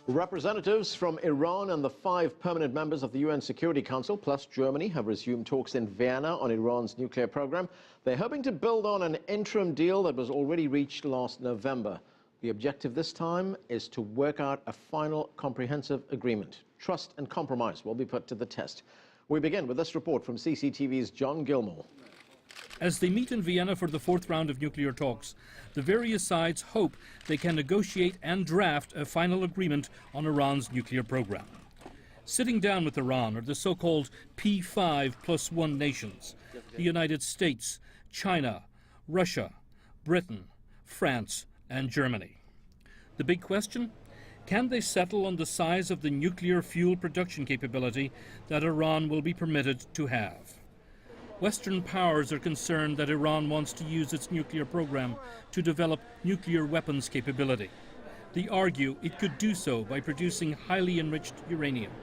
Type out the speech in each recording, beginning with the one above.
Representatives from Iran and the 5 permanent members of the UN Security Council, plus Germany, have resumed talks in Vienna on Iran's nuclear program. They're hoping to build on an interim deal that was already reached last November. The objective this time is to work out a final comprehensive agreement. Trust and compromise will be put to the test. We begin with this report from CCTV's John Gilmore. As they meet in Vienna for the 4th round of nuclear talks, the various sides hope they can negotiate and draft a final agreement on Iran's nuclear program. Sitting down with Iran are the so-called P5+1 nations: the United States, China, Russia, Britain, France, and Germany. The big question? Can they settle on the size of the nuclear fuel production capability that Iran will be permitted to have? Western powers are concerned that Iran wants to use its nuclear program to develop nuclear weapons capability. They argue it could do so by producing highly enriched uranium.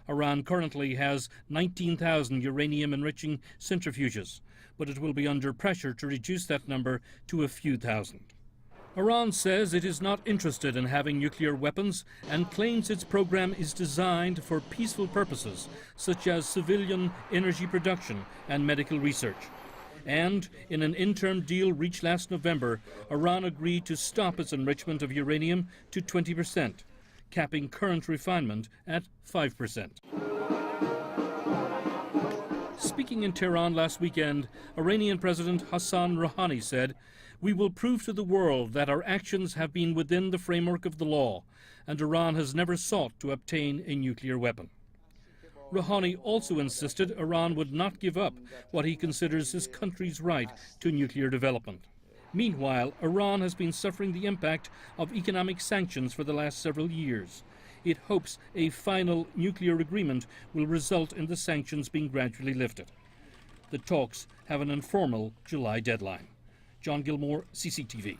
Iran currently has 19,000 uranium-enriching centrifuges, but it will be under pressure to reduce that number to a few thousand. Iran says it is not interested in having nuclear weapons and claims its program is designed for peaceful purposes, such as civilian energy production and medical research. And in an interim deal reached last November, Iran agreed to stop its enrichment of uranium to 20%, capping current refinement at 5%. Speaking in Tehran last weekend, Iranian President Hassan Rouhani said, "We will prove to the world that our actions have been within the framework of the law, and Iran has never sought to obtain a nuclear weapon." Rouhani also insisted Iran would not give up what he considers his country's right to nuclear development. Meanwhile, Iran has been suffering the impact of economic sanctions for the last several years. It hopes a final nuclear agreement will result in the sanctions being gradually lifted. The talks have an informal July deadline. John Gilmore, CCTV.